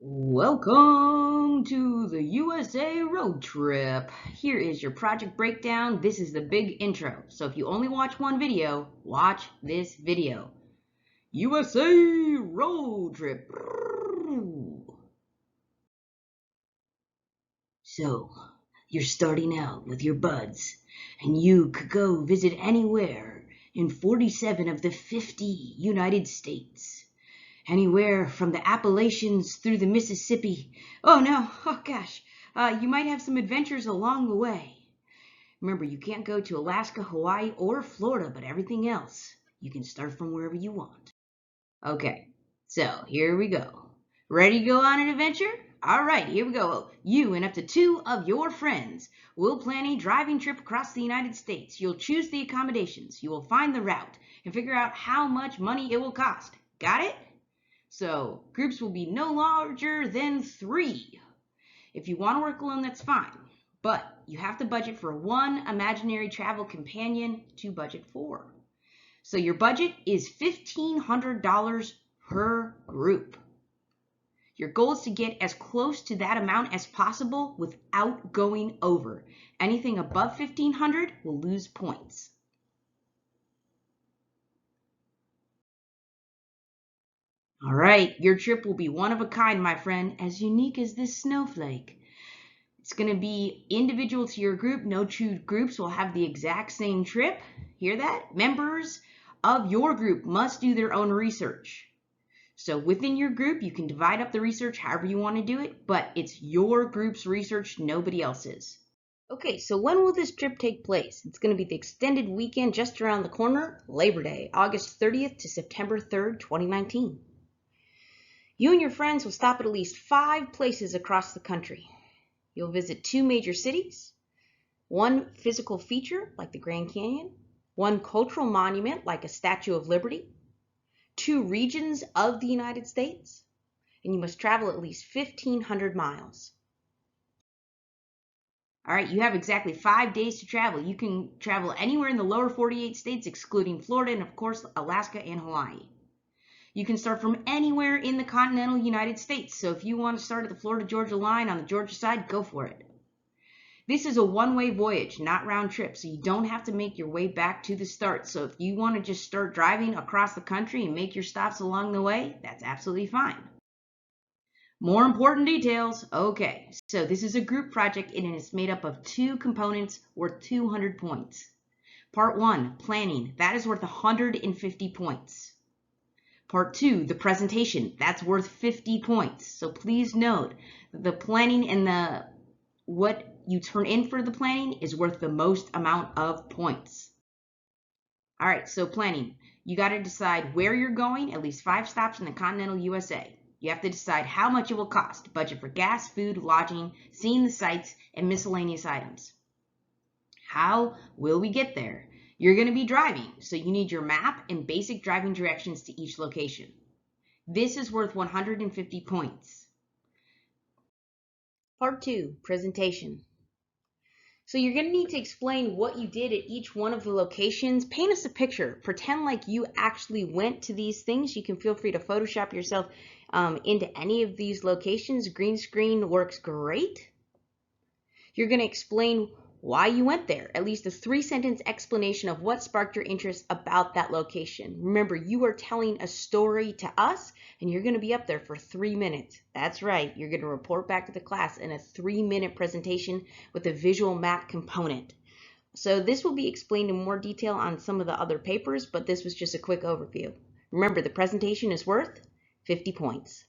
Welcome to the USA road trip. Here is your project breakdown. This is the big intro. So if you only watch one video, watch this video. USA road trip. So you're starting out with your buds, and you could go visit anywhere in 47 of the 50 United States. Anywhere from the Appalachians through the Mississippi. Oh no, oh gosh, you might have some adventures along the way. Remember, you can't go to Alaska, Hawaii, or Florida, but everything else, you can start from wherever you want. Okay, so here we go. Ready to go on an adventure? All right, here we go. You and up to 2 of your friends will plan a driving trip across the United States. You'll choose the accommodations, you will find the route, and figure out how much money it will cost. Got it? So groups will be no larger than 3. If you want to work alone, that's fine. But you have to budget for 1 imaginary travel companion to budget for. So your budget is $1,500 per group. Your goal is to get as close to that amount as possible without going over. Anything above $1,500 will lose points. All right, your trip will be one of a kind, my friend, as unique as this snowflake. It's going to be individual to your group. No 2 groups will have the exact same trip. Hear that? Members of your group must do their own research. So within your group, you can divide up the research however you want to do it, but it's your group's research, nobody else's. Okay, so when will this trip take place? It's going to be the extended weekend just around the corner, Labor Day, August 30th to September 3rd, 2019. You and your friends will stop at least 5 places across the country. You'll visit 2 major cities, 1 physical feature like the Grand Canyon, 1 cultural monument like a Statue of Liberty, 2 regions of the United States, and you must travel at least 1,500 miles. All right, you have exactly 5 days to travel. You can travel anywhere in the lower 48 states, excluding Florida and, of course, Alaska and Hawaii. You can start from anywhere in the continental United States. So if you want to start at the Florida-Georgia line on the Georgia side, go for it. This is a one-way voyage, not round trip, so you don't have to make your way back to the start. So if you want to just start driving across the country and make your stops along the way, that's absolutely fine. More important details. Okay, so this is a group project and it is made up of 2 components worth 200 points. Part 1, planning, that is worth 150 points. Part 2, the presentation, that's worth 50 points. So please note the planning and what you turn in for the planning is worth the most amount of points. All right, so planning. You got to decide where you're going, at least 5 stops in the continental USA. You have to decide how much it will cost, budget for gas, food, lodging, seeing the sights, and miscellaneous items. How will we get there? You're going to be driving, so you need your map and basic driving directions to each location. This is worth 150 points. Part 2, presentation. So you're going to need to explain what you did at each one of the locations. Paint us a picture. Pretend like you actually went to these things. You can feel free to Photoshop yourself into any of these locations. Green screen works great. You're going to explain why you went there, at least a 3-sentence explanation of what sparked your interest about that location. Remember, you are telling a story to us, and you're going to be up there for 3 minutes. That's right, you're going to report back to the class in a 3-minute presentation with a visual map component. So this will be explained in more detail on some of the other papers, but this was just a quick overview. Remember, the presentation is worth 50 points.